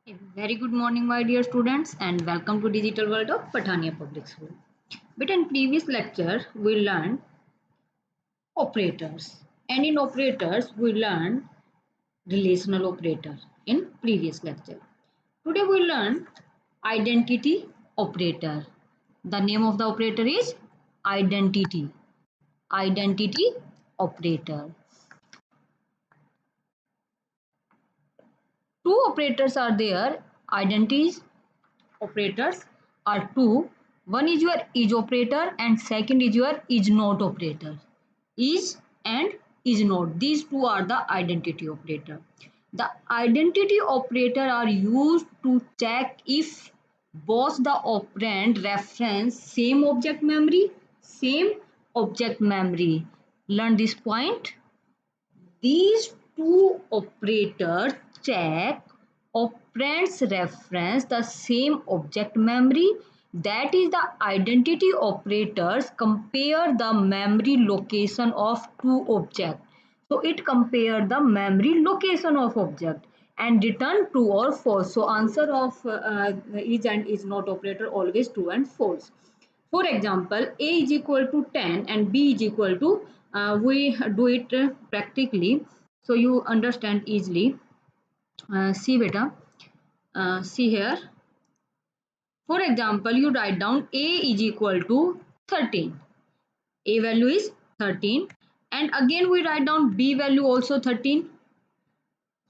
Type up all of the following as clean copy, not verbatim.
A very good morning, my dear students, and welcome to Digital World of Patania Public School. But in previous lecture, we learned operators, and in operators, we learned relational operator in previous lecture. Today, we learn identity operator. The name of the operator is identity. Identity operator. Two operators are there. Identities operators are two. One is your is operator and second is your is not operator. Is and is not. These two are the identity operator. The identity operator are used to check if both the operand reference same object memory. Learn this point. These two operators check operands reference the same object memory. That is, the identity operators compare the memory location of two objects. So it compare the memory location of object and return true or false. So answer of is and is not operator always true and false. For example, A is equal to 10 and B is equal to, we do it practically so you understand easily. See beta, see here. For example, you write down A is equal to 13. A value is 13 and again we write down B value also 13.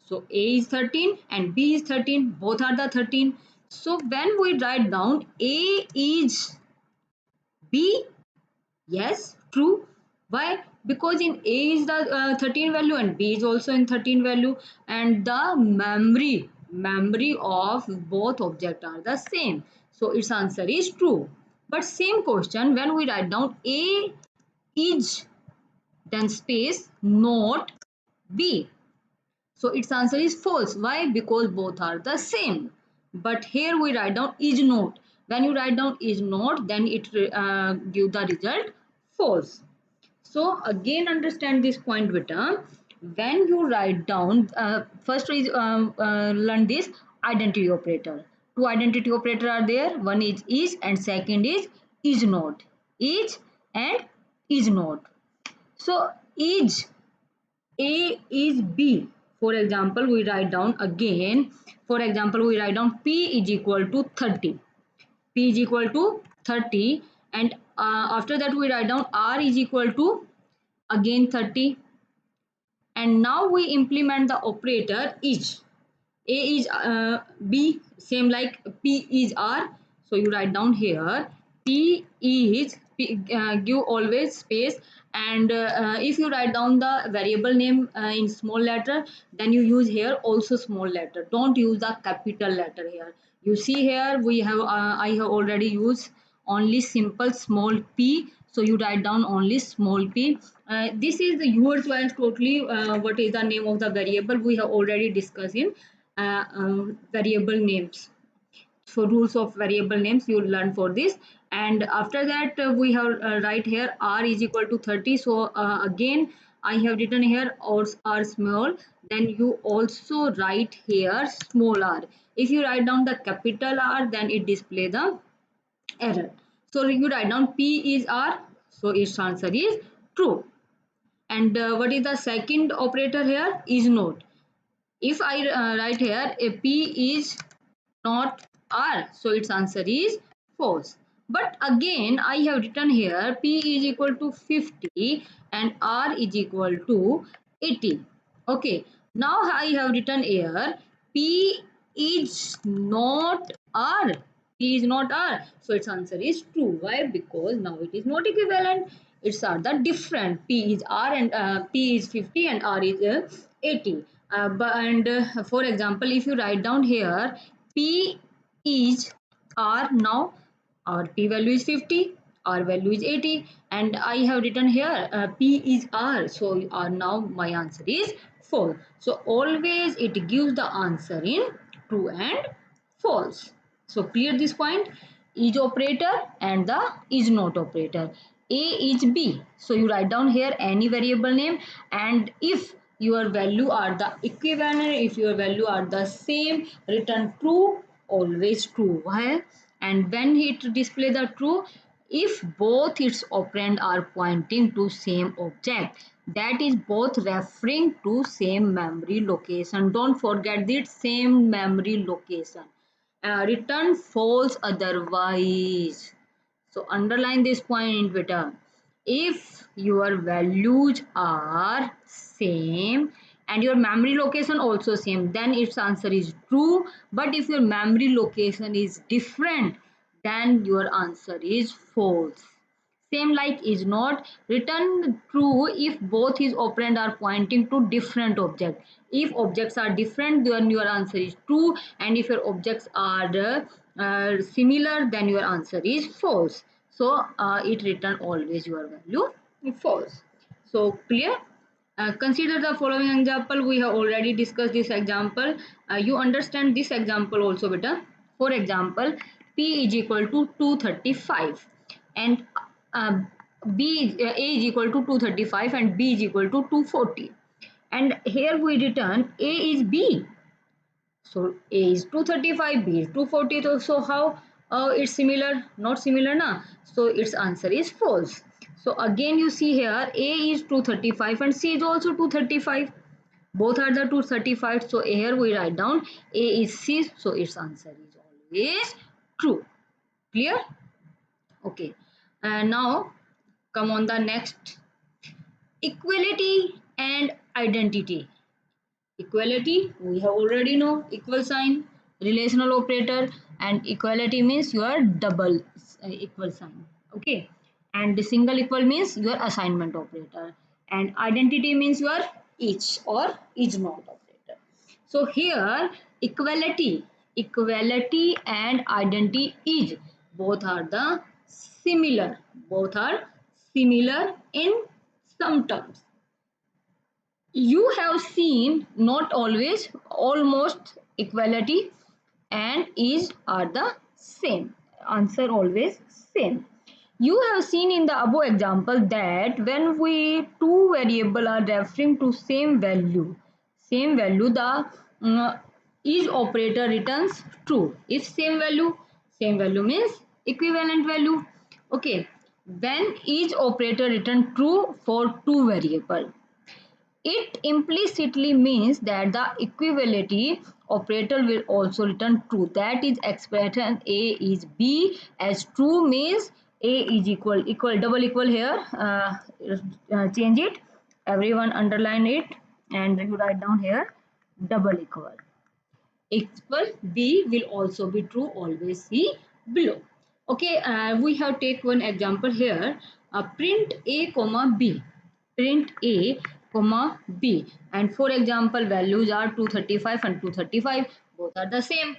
So A is 13 and B is 13, both are the 13. So when we write down A is B, yes, true. Why? Because in A is the 13 value and B is also in 13 value and the memory of both objects are the same. So its answer is true. But same question when we write down A is then space not B. So its answer is false. Why? Because both are the same. But here we write down is not. When you write down is not, then it give the result false. So again understand this point beta. When you write down, first is learn this identity operator. Two identity operator are there. One is and second is not. Is and is not. So is A is B. For example, we write down again. For example, we write down P is equal to 30. P is equal to 30 and after that we write down R is equal to again 30 and now we implement the operator is. A is B, same like P is R. So you write down here P is P, give always space and if you write down the variable name in small letter, then you use here also small letter. Don't use the capital letter here. You see here we have I have already used only simple small p, so you write down only small p. This is the your choice totally. What is the name of the variable we have already discussed in variable names. So rules of variable names you learn for this and after that we have write here r is equal to 30. So again I have written here r small, then you also write here small r. If you write down the capital R, then it display the error. So you write down P is R, so its answer is true. And what is the second operator here? Is not. If I write here a P is not R, so its answer is false. But again I have written here P is equal to 50 and R is equal to 80. Okay, now I have written here P is not R. P is not R. So its answer is true. Why? Because now it is not equivalent. It's are the different. P is R and P is 50 and R is 80. For example, if you write down here P is R, now our P value is 50, R value is 80 and I have written here P is R, so now my answer is 4. So always it gives the answer in true and false. So clear this point. Is operator and the is not operator. A is B, so you write down here any variable name and if your value are the equivalent, if your value are the same, return true, always true. Why? And when it display the true, if both its operand are pointing to same object, that is both referring to same memory location. Don't forget that same memory location. Return false otherwise. So underline this point, beta. If your values are same and your memory location also same, then its answer is true. But if your memory location is different, then your answer is false. Same like is not, return true if both his operand are pointing to different object. If objects are different, then your answer is true, and if your objects are similar, then your answer is false. So it return always your value false. So clear? Consider the following example. We have already discussed this example. You understand this example also better. For example, P is equal to 235 and uh, A is equal to 235 and B is equal to 240. And here we return A is B. So A is 235, B is 240. So how it's similar? Not similar, na? So its answer is false. So again you see here A is 235 and C is also 235. Both are the 235. So here we write down A is C. So its answer is always true. Clear? Okay. And now come on the next. Equality and identity. Equality, we have already know, equal sign, relational operator, and equality means your double equal sign. Okay. And the single equal means your assignment operator. And identity means your each or is not operator. So here equality and identity is both are the similar. Both are similar in some terms. You have seen not always, almost equality and is are the same. Answer always same. You have seen in the above example that when we two variable are referring to same value, the is operator returns true. If same value means equivalent value. Okay. When is operator return true for two variable, it implicitly means that the equivalent operator will also return true. That is expression A is B as true means A is equal double equal here. Change it. Everyone underline it and you write down here double equal. Equal B will also be true. Always see below. Okay, we have take one example here. Print A comma B. Print A comma B, and for example values are 235 and 235, both are the same,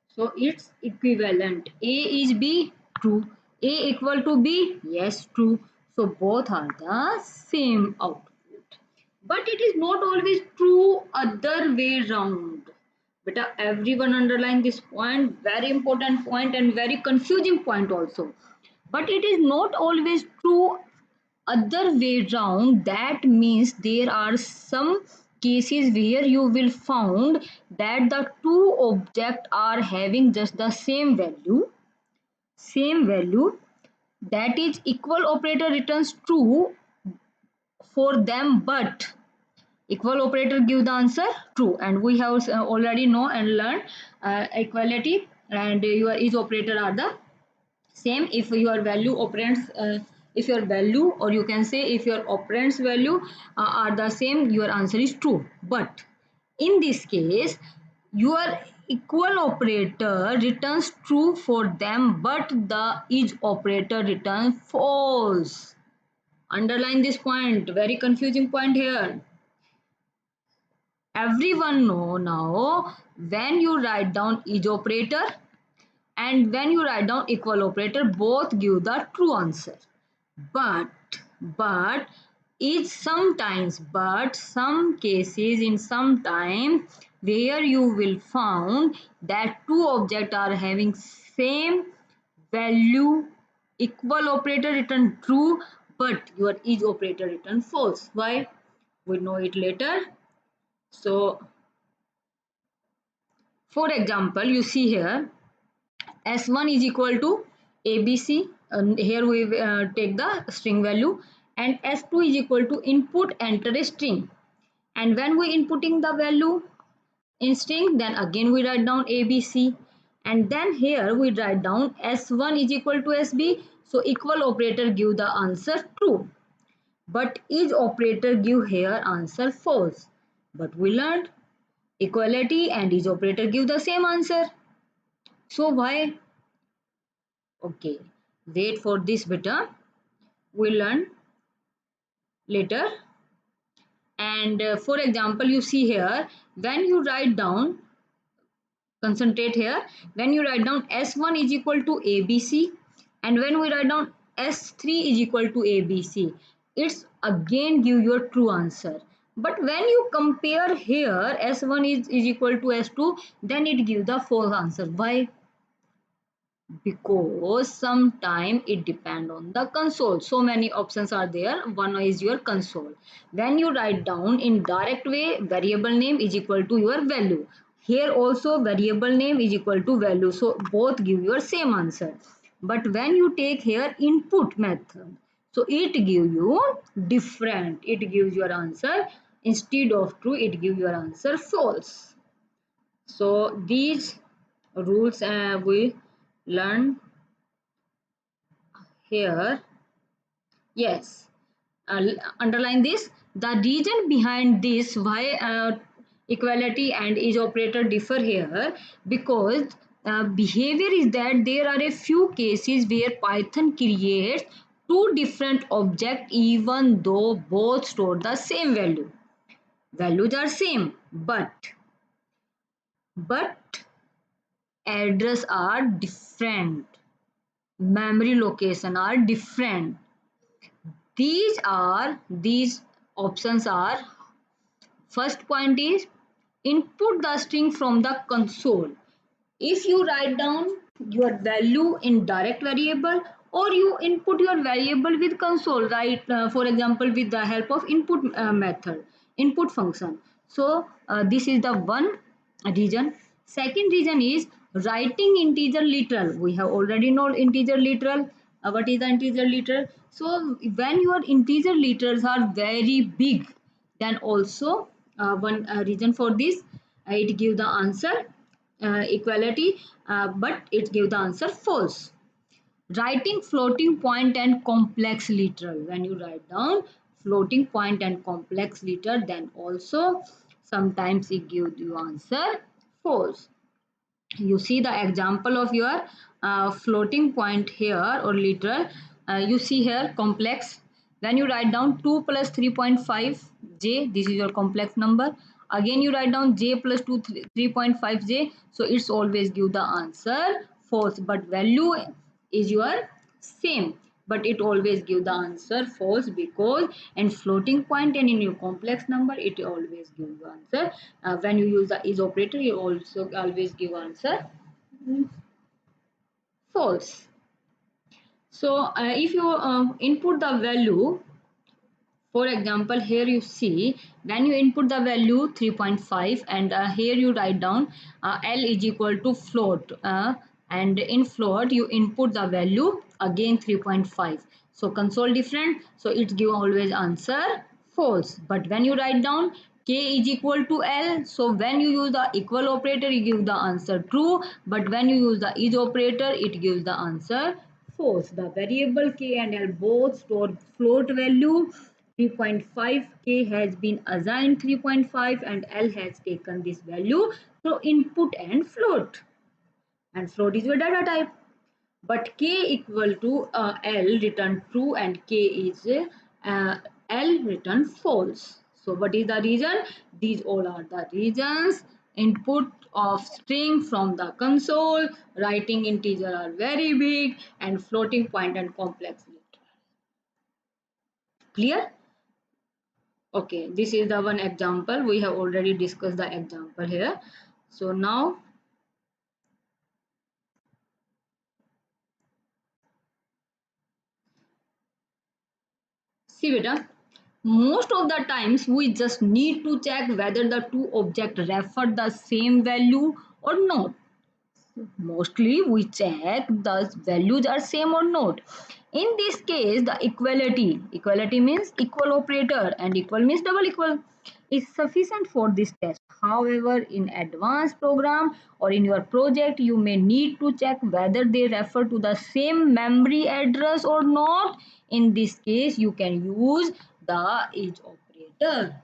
so it's equivalent. A is B, true. A equal to B, yes, true. So both are the same output, but it is not always true other way round. But everyone underline this point, very important point and very confusing point also. But it is not always true other way round. That means there are some cases where you will found that the two objects are having just the same value, that is equal operator returns true for them, but equal operator give the answer true, and we have already know and learned equality and your is operator are the same. If your value operands if your value, or you can say if your operands value are the same, your answer is true. But in this case your equal operator returns true for them, but the is operator returns false. Underline this point, very confusing point here. Everyone know now, when you write down is operator and when you write down equal operator, both give the true answer. But is sometimes, but some cases in some time where you will found that two objects are having same value, equal operator return true, but your is operator return false. Why? We know it later. So for example, you see here S1 is equal to ABC. Here we take the string value, and S2 is equal to input enter a string. And when we inputting the value in string, then again we write down ABC. And then here we write down S1 is equal to SB. So equal operator give the answer true. But is operator give here answer false. But we learned equality and is operator give the same answer. So why? Okay, wait for this beta. We'll learn later. And for example, you see here, when you write down, concentrate here, when you write down S1 is equal to ABC, and when we write down S3 is equal to ABC, it's again give your true answer. But when you compare here, S1 is equal to S2, then it gives the false answer. Why? Because sometime it depend on the console. So many options are there. One is your console. When you write down in direct way, variable name is equal to your value. Here also variable name is equal to value. So both give your same answer. But when you take here input method, so it give you different. It gives your answer instead of true, it gives your answer false. So these rules we learn here. Yes, underline this. The reason behind this why equality and is operator differ here, because behavior is that there are a few cases where Python creates two different objects even though both store the same value. Values are same, but address are different. Memory location are different. These options are, first point is input the string from the console. If you write down your value in direct variable, or you input your variable with console, right? For example, with the help of input method, input function. So this is the one reason. Second reason is writing integer literal. We have already known integer literal. What is the integer literal? So when your integer literals are very big, then also one reason for this, it give the answer equality, but it give the answer false. Writing floating point and complex literal. When you write down floating point and complex literal, then also sometimes it gives you answer false. You see the example of your floating point here or literal. You see here complex. When you write down 2 plus 3.5 j, this is your complex number. Again you write down j plus 2 3.5 j, so it's always give the answer false. But value is your same, but it always give the answer false, because in floating point and in your complex number it always give you answer. When you use the is operator, you also always give answer false. So if you input the value, for example, here you see when you input the value 3.5, and here you write down L is equal to float, and in float you input the value again 3.5. So console different, so it give always answer false. But when you write down K is equal to L, so when you use the equal operator you give the answer true, but when you use the is operator it gives the answer false. The variable K and L both store float value. 3.5 K has been assigned 3.5 and L has taken this value. So input and float is your data type. But K equal to L return true and K is L return false. So what is the reason? These all are the reasons. Input of string from the console, writing integer are very big, and floating point and complex. Clear? Okay, this is the one example. We have already discussed the example here. So now see beta, most of the times we just need to check whether the two objects refer the same value or not. Mostly we check the values are same or not. In this case, the equality means equal operator and equal means double equal is sufficient for this test. However, in advanced program or in your project, you may need to check whether they refer to the same memory address or not. In this case, you can use the is operator.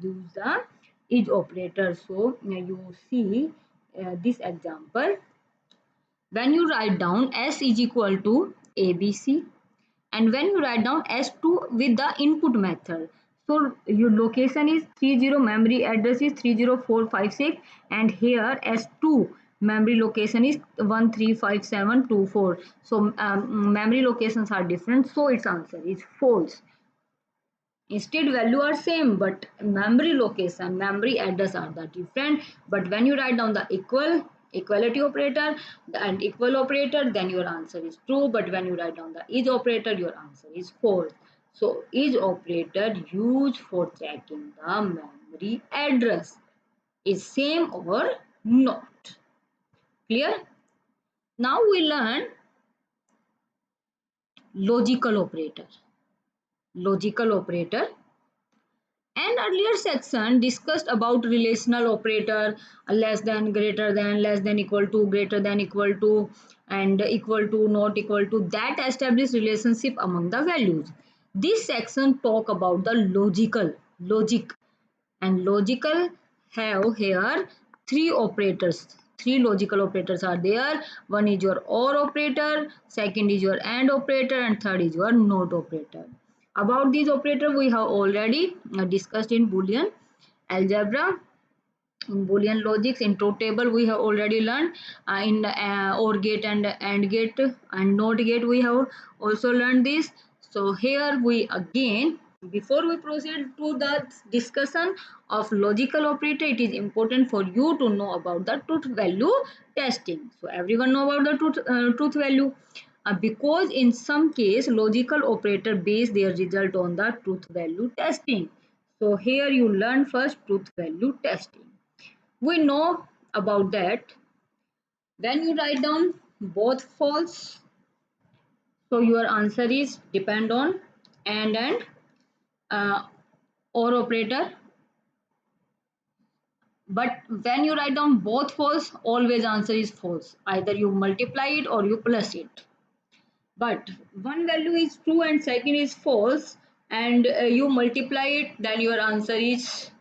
Use the is operator. So you see this example. When you write down S is equal to ABC, and when you write down S2 with the input method, so your location is 30, memory address is 30456, and here S2 memory location is 135724. So memory locations are different, so its answer is false. Instead value are same, but memory location, memory address are the different. But when you write down the equality operator and equal operator, then your answer is true. But when you write down the is operator, your answer is false. So is operator used for checking the memory address is same or not. Clear? Now we learn logical operator. Logical operator. And earlier section discussed about relational operator, less than, greater than, less than, equal to, greater than, equal to, and equal to, not equal to, that establish relationship among the values. This section talk about the logic, and logical have here three logical operators are there. One is your or operator, second is your and operator, and third is your not operator. About these operator we have already discussed in Boolean algebra. In Boolean logics, in truth table we have already learned. In OR gate and AND gate and NOT gate we have also learned this. So here we again, before we proceed to the discussion of logical operator, it is important for you to know about the truth value testing. So everyone know about the truth value. Because in some case logical operator base their result on the truth value testing. So here you learn first truth value testing. We know about that. When you write down both false, so your answer is depend on and uh, or operator. But when you write down both false, always answer is false. Either you multiply it or you plus it. But one value is true and second is false, and you multiply it, then your answer is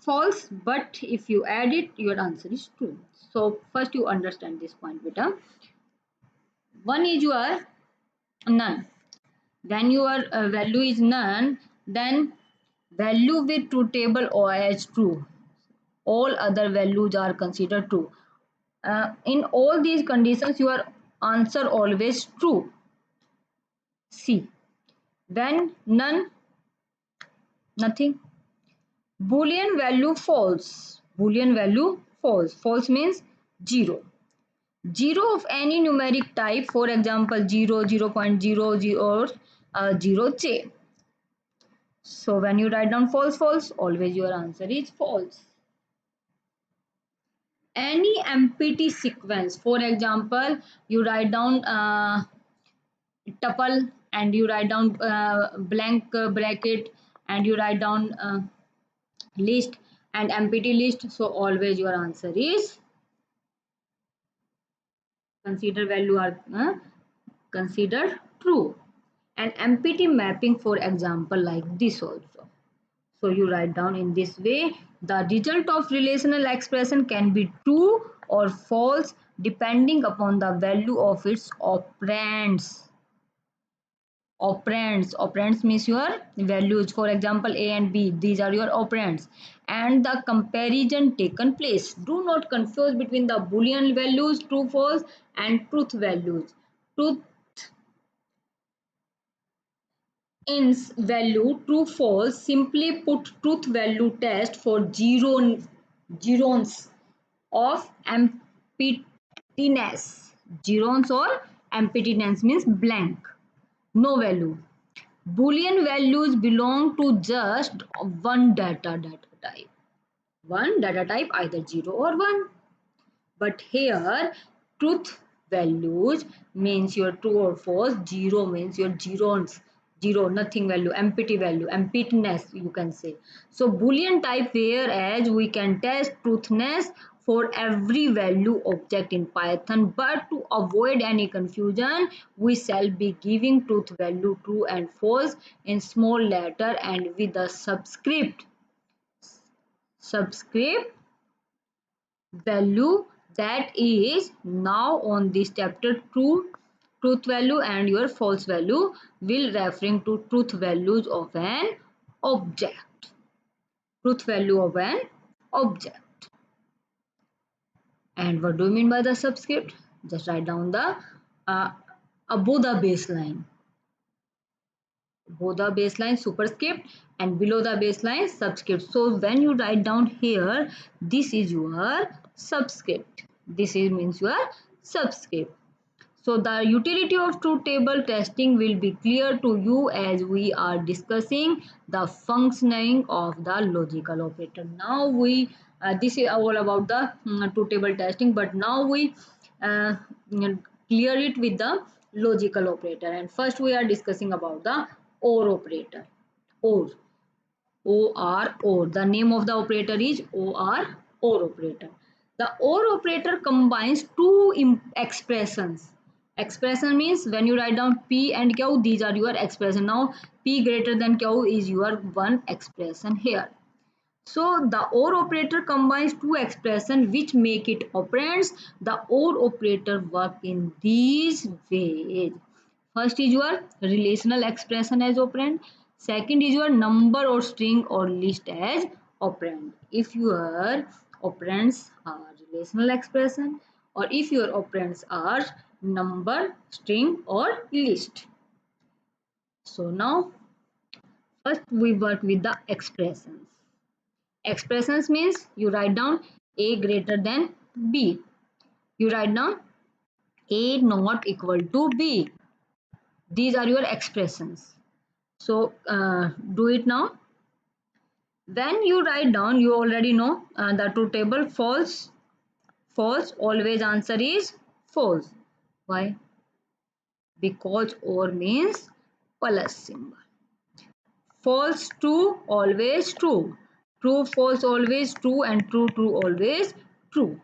false. But if you add it, your answer is true. So first you understand this point, beta. One is your none. When your value is none, then value with truth table or as true. All other values are considered true. In all these conditions, your answer always true. C. When none, nothing. Boolean value false. Boolean value false. False means 0. 0 of any numeric type, for example 0, 0.00 or 0j. So when you write down false, false, always your answer is false. Any empty sequence, for example, you write down tuple and you write down blank bracket and you write down list and empty list. So always your answer is consider value are considered true. And empty mapping, for example, like this also. So you write down in this way, the result of relational expression can be true or false depending upon the value of its operands. Operands means your values, for example A and B, these are your operands, and the comparison taken place. Do not confuse between the Boolean values true false and truth values. Truth ins value true false, simply put truth value test for gerons of emptiness. Gerons or emptiness means blank, no value. Boolean values belong to just one data type. One data type, either 0 or 1. But here, truth values means your true or false, 0 means your zeros, 0, nothing value, empty value, emptiness you can say. So Boolean type, whereas we can test truthness for every value object in Python, but to avoid any confusion, we shall be giving truth value true and false in small letter and with a subscript value that is now on this chapter. Truth value and your false value will referring to truth values of an object. Truth value of an object. And what do you mean by the subscript? Just write down the uh, above the baseline. Above the baseline superscript and below the baseline subscript. So when you write down here, this is your subscript. This is means your subscript. So the utility of truth table testing will be clear to you as we are discussing the functioning of the logical operator. Now we this is all about the truth table testing, but now we uh, clear it with the logical operator. And first we are discussing about the OR operator. OR. OR. The name of the operator is OR operator. The OR operator combines two expressions. Expression means when you write down P and Q, these are your expression. Now P greater than Q is your one expression here. So the OR operator combines two expressions which make it operands. The OR operator work in these ways. First is your relational expression as operand. Second is your number or string or list as operand. If your operands are relational expression or if your operands are number, string or list. So now first we work with the expressions. Expressions means you write down A greater than B. You write down A not equal to B. These are your expressions. So do it now. When you write down, you already know the truth table false. False, always answer is false. Why? Because OR means plus symbol. False, true, always true. True, false, always true, and true, true, always true.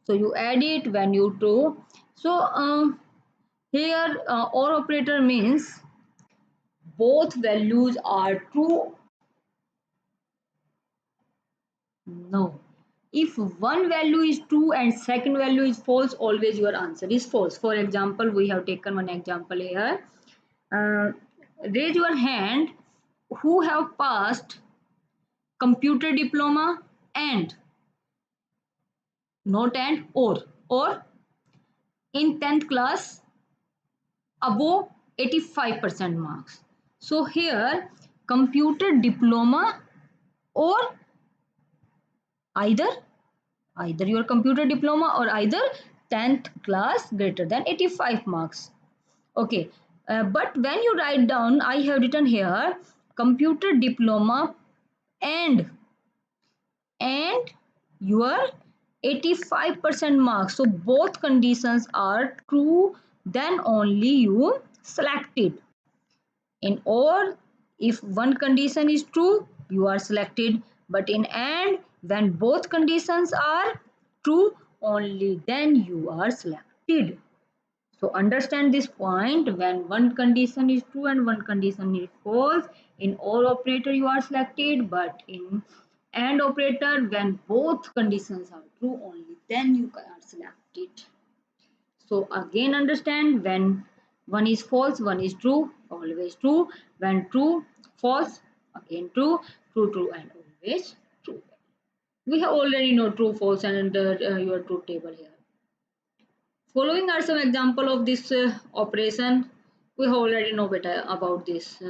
So you add it when you true. So here OR operator means both values are true. No. If one value is true and second value is false, always your answer is false. For example, we have taken one example here. Uh, Raise your hand who have passed computer diploma and not and or in 10th class above 85% marks. So here computer diploma or either your computer diploma or either 10th class greater than 85 marks. Okay, but when you write down, I have written here computer diploma and your 85% marks. So both conditions are true, then only you select it. In OR, if one condition is true, you are selected. But in AND, when both conditions are true, only then you are selected. So understand this point. When one condition is true and one condition is false, in OR operator you are selected, but in AND operator, when both conditions are true, only then you are selected. So again understand, when one is false, one is true, always true. When true, false, again true, true, true, and always true. We have already know true, false, and your truth table here. Following are some example of this operation. We already know better about this.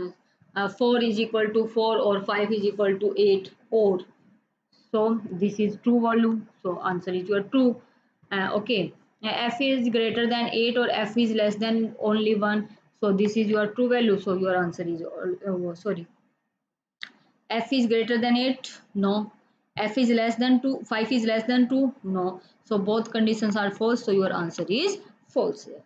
4 is equal to 4 or 5 is equal to 8 or. So this is true value. So answer is your true. Okay. F is greater than 8 or F is less than only 1. So this is your true value. So your answer is sorry. F is greater than 8? No. F is less than 2? 5 is less than 2? No. So both conditions are false. So your answer is false here.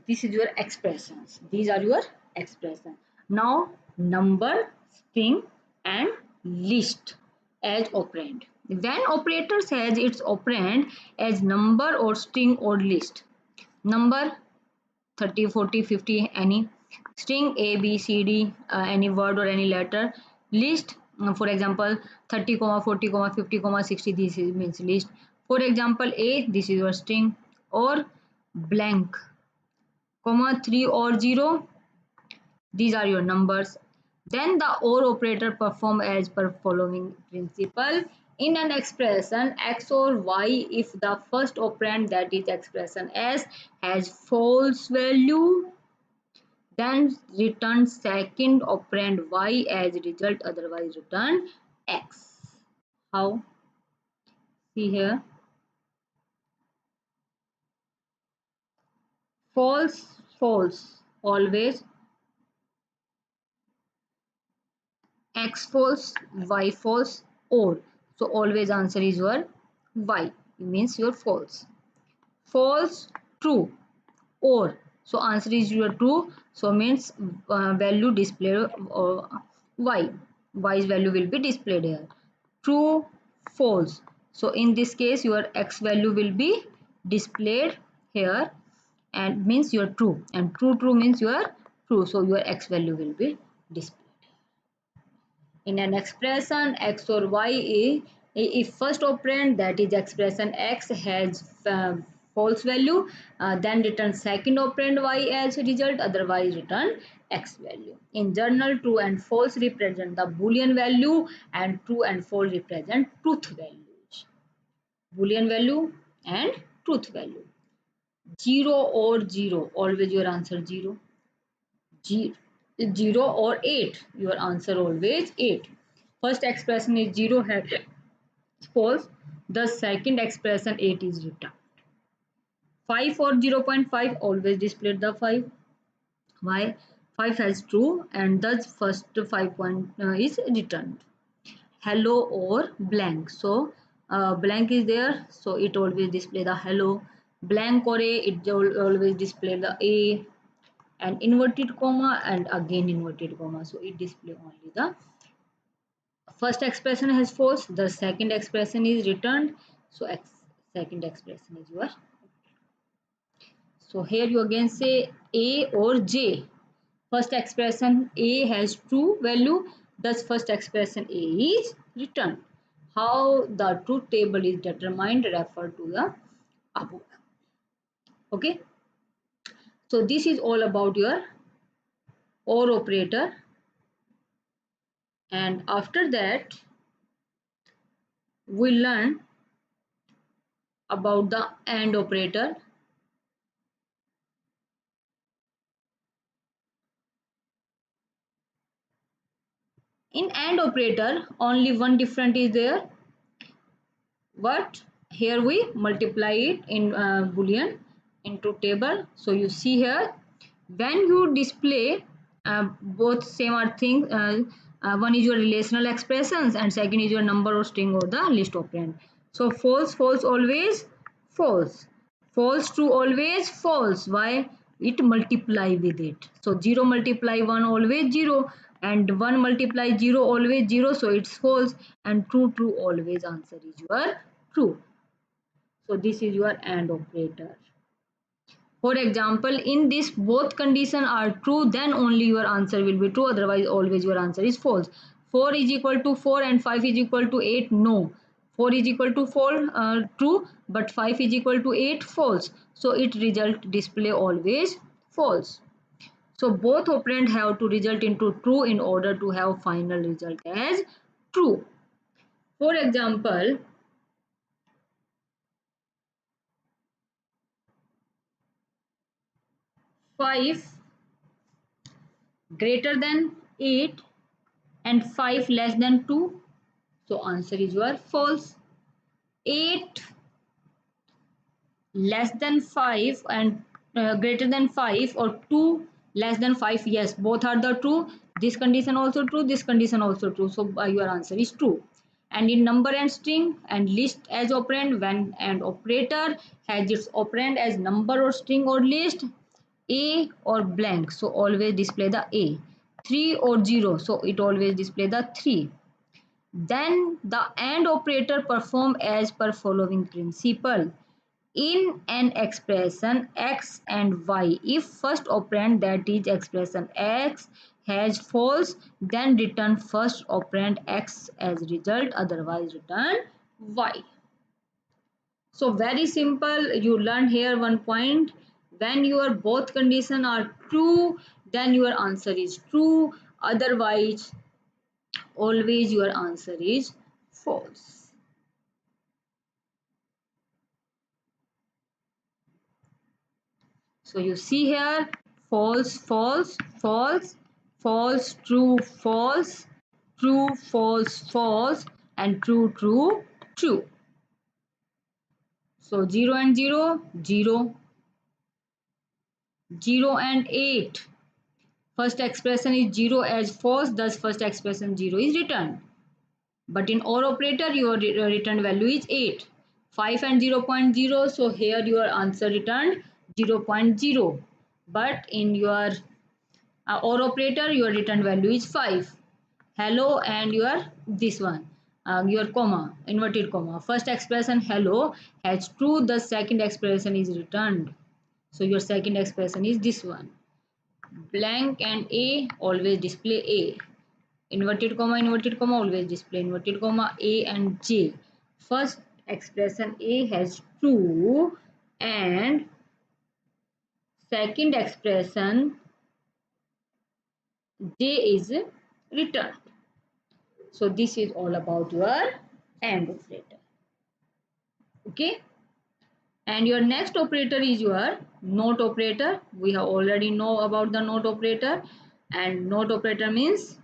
This is your expressions. These are your expressions. Now number, string and list as operand. When operator says its operand as number or string or list. Number 30, 40, 50, any. String A, B, C, D, any word or any letter. List, for example, 30, 40, 50, 60, this means list. For example, A, this is your string, or blank, comma 3 or 0, these are your numbers. Then the OR operator perform as per following principle. In an expression X or Y, if the first operand, that is expression S, has false value, then return second operand Y as result, otherwise return X. How? See here. False, false, always. X false, Y false, or. So always answer is your Y, means your false. False, true, or. So answer is your true. So means value display Y. Y's value will be displayed here. True, false. So in this case your X value will be displayed here, and means your true, and true means your true. So your X value will be displayed. In an expression X or Y, if first operand, that is expression X, has false value, then return second operand Y as result, otherwise return X value. In journal, true and false represent the Boolean value and true and false represent truth values. Boolean value and truth value. 0 or 0, always your answer 0. 0 or 8, your answer always 8. First expression is 0 has false, the second expression 8 is returned. 5 or 0.5, always display the 5. Why? 5 has true, and thus first 5 point is returned. Hello or blank, so blank is there, so it always display the hello. Blank or A, it always display the A, and inverted comma and again inverted comma, so it display only the first expression has false, the second expression is returned, so second expression is your. So here you again say A or J. First expression A has true value, thus first expression A is returned. How the truth table is determined, refer to the above. Okay. So this is all about your OR operator, and after that we learn about the AND operator. In AND operator, only one difference is there. What? Here we multiply it in Boolean into table. So you see here, when you display both same are thing. One is your relational expressions and second is your number or string or the list operand. So false, false always false. False, true always false. Why? It multiply with it. So 0 multiply 1 always 0, and 1 multiply 0 always 0, so it's false, and true, true always answer is your true. So this is your AND operator. For example, in this both condition are true, then only your answer will be true, otherwise always your answer is false. 4 is equal to 4 and 5 is equal to 8, no. 4 is equal to 4, true, but 5 is equal to 8, false. So it result display always false. So both operand have to result into true in order to have final result as true. For example, 5 greater than 8 and 5 less than 2. So answer is your false. 8 less than 5 and greater than 5 or 2 less than 5, yes, both are the true. This condition also true, this condition also true, so your answer is true. And in number and string and list as operand, when an operator has its operand as number or string or list, a or blank, so always display the a. 3 or 0, so it always display the 3. Then the AND operator perform as per following principle. In an expression x and y, if first operand, that is expression x, has false, then return first operand x as result, otherwise return y. So very simple, you learned here one point. When your both condition are true, then your answer is true, otherwise always your answer is false. So you see here, false, false, false, false, true, false, true, false, false, and true, true, true. So 0 and 0, 0, 0 and 8. First expression is 0 as false, thus first expression 0 is returned. But in OR operator, your return value is 8. 5 and 0 0.0, so here your answer returned 0 0.0. But in your OR operator, your return value is 5. Hello and your this one, your comma, inverted comma. First expression hello has true, the second expression is returned. So your second expression is this one. Blank and A, always display A. Inverted comma, always display inverted comma. A and J. First expression A has true and second expression J is returned. So this is all about your AND operator. Okay. And your next operator is your NOT operator. We have already know about the NOT operator. And NOT operator means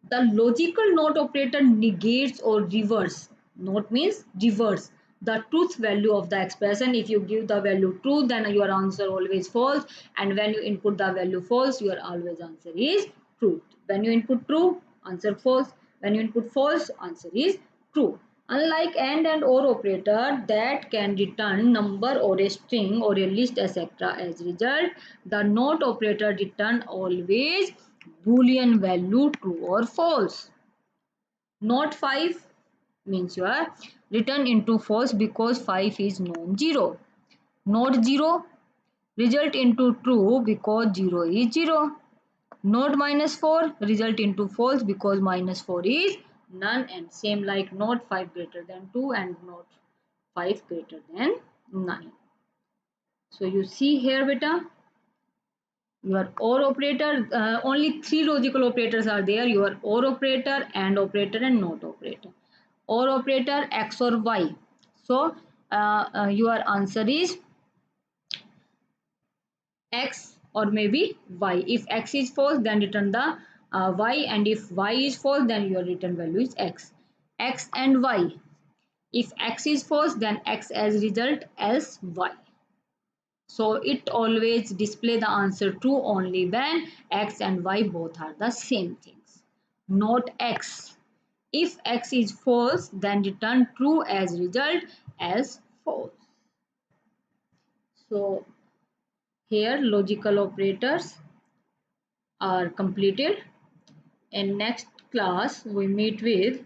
the logical NOT operator negates or reverse. NOT means reverse the truth value of the expression. If you give the value true, then your answer always false. And when you input the value false, your always answer is truth. When you input true, answer false. When you input false, answer is true. Unlike AND and OR operator that can return number or a string or a list etc. as result, the NOT operator return always Boolean value true or false. Not 5 means you are return into false because 5 is non-zero. Not 0 result into true because 0 is 0. Not -4 result into false because -4 is none, and same like not 5 greater than 2 and not 5 greater than 9. So you see here beta, your OR operator, only 3 logical operators are there, your OR operator, AND operator and NOT operator. OR operator X or Y. So your answer is X or maybe Y. If X is false, then return the Y, and if Y is false, then your return value is X. X and Y. If X is false, then X as result, else Y. So it always display the answer true only when X and Y both are the same things. Not X. If X is false, then return true as result as false. So here logical operators are completed. In next class, we meet with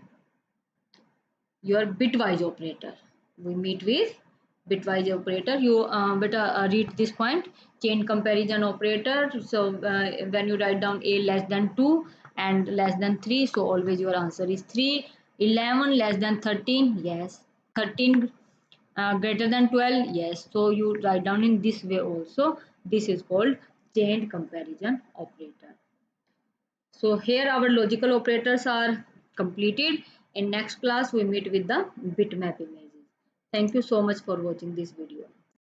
your bitwise operator. We meet with bitwise operator. You better read this point. Chain comparison operator. So when you write down a less than 2 and less than 3, so always your answer is 3. 11 less than 13, yes. 13 greater than 12, yes. So you write down in this way also. This is called chain comparison operator. So here our logical operators are completed. In next class we meet with the bitmap images. Thank you so much for watching this video.